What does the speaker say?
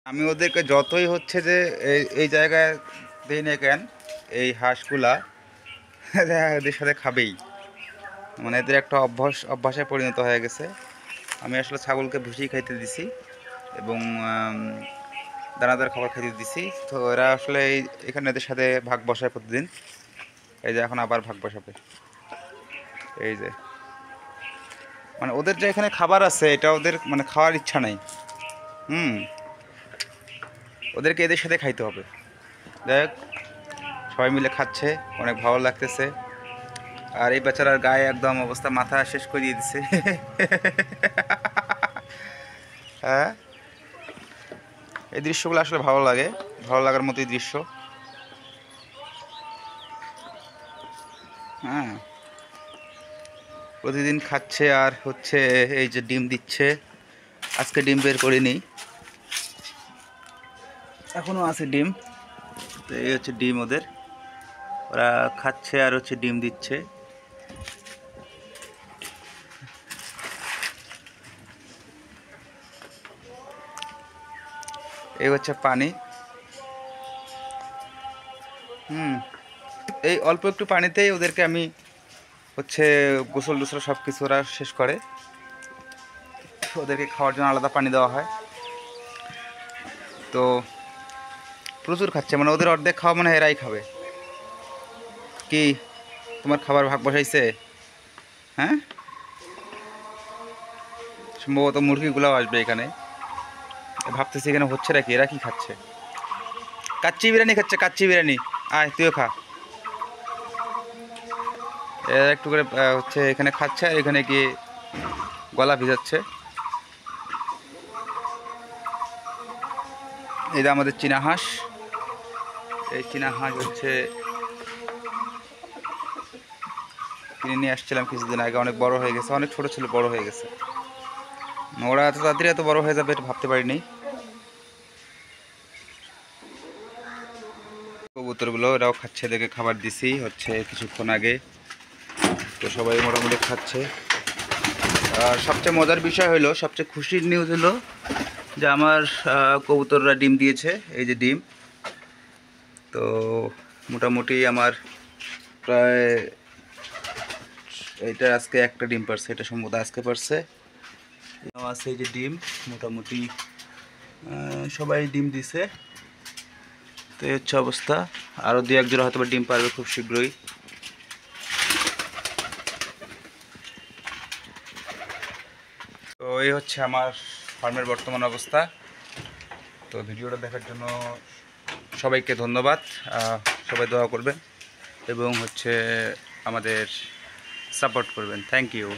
আমি ওদেরকে যতই হচ্ছে যে এই জায়গায় দিই না কেন, এই হাঁসগুলা এদের সাথে খাবেই, মানে এদের একটা অভ্যাসে পরিণত হয়ে গেছে। আমি আসলে ছাগলকে ভুসি খাইতে দিছি এবং দানাদার খাবার খাইতে দিছি, তো এরা আসলে এখানে এদের সাথে ভাগ বসায় প্রতিদিন। এই যে এখন আবার ভাগ বসাবে, এই যে মানে ওদের যে এখানে খাবার আছে এটা ওদের মানে খাওয়ার ইচ্ছা নাই। ওদেরকে এদের সাথে খাইতে হবে। দেখ সবাই মিলে খাচ্ছে, অনেক ভালো লাগতেছে। আর এই বেচারার গায়ে একদম অবস্থা, মাথা শেষ করে দিয়ে দিছে। হ্যাঁ, এই দৃশ্যগুলো আসলে ভালো লাগে, ভালো লাগার মতোই দৃশ্য। হ্যাঁ, প্রতিদিন খাচ্ছে আর হচ্ছে এই যে ডিম দিচ্ছে। আজকে ডিম বের করিনি, এখনও আছে ডিম। তো এই হচ্ছে ডিম ওদের, ওরা খাচ্ছে আর হচ্ছে ডিম দিচ্ছে। এই হচ্ছে পানি। এই অল্প একটু পানিতেই ওদেরকে আমি হচ্ছে গোসল টোসল সব কিছু ওরা শেষ করে। ওদেরকে খাওয়ার জন্য আলাদা পানি দেওয়া হয়। তো প্রচুর খাচ্ছে, মানে ওদের অর্ধেক খাওয়া মানে এরাই খাবে। কি তোমার খাবার ভাগ বসাইছে? হ্যাঁ, সম্ভবত মুরগিগুলোও আসবে এখানে। ভাবতেছি এখানে হচ্ছে নাকি, এরা কি খাচ্ছে? কাচ্চি বিরিয়ানি খাচ্ছে, কাচ্চি বিরিয়ানি। আয় তুইও খা। এরা একটু করে হচ্ছে এখানে খাচ্ছে আর এখানে গিয়ে গলা ভিজাচ্ছে। এই যে আমাদের চীনা হাঁস, এই চীনা হাঁস হচ্ছে কিনে নিয়ে আসছিলাম কিছুদিন আগে, অনেক বড় হয়ে গেছে, অনেক ছোট ছিল, বড় হয়ে গেছে। ওরা এত তাড়াতাড়ি এত বড় হয়ে যাবে এটা ভাবতে পারিনি। কবুতরগুলো এরাও খাচ্ছে, দেখে খাবার দিছি হচ্ছে কিছুক্ষণ আগে। তো সবাই মোটামুটি খাচ্ছে। আর সবচেয়ে মজার বিষয় হলো, সবচেয়ে খুশির নিউজ হলো যে আমার কবুতররা ডিম দিয়েছে। এই যে ডিম, তো মোটামুটি আমার প্রায় এটা আজকে একটা ডিম পারছে, এটা সম্ভবত আজকে পারছে। আছে এই যে ডিম, মোটামুটি সবাই ডিম দিছে। তো এই হচ্ছে অবস্থা। আরও দু এক জোড়া হয়তো ডিম পারবে খুব শীঘ্রই। তো এই হচ্ছে আমার ফার্মের বর্তমান অবস্থা। তো ভিডিওটা দেখার জন্য সবাইকে ধন্যবাদ। সবাই দোয়া করবেন এবং হচ্ছে আমাদের সাপোর্ট করবেন। Thank you.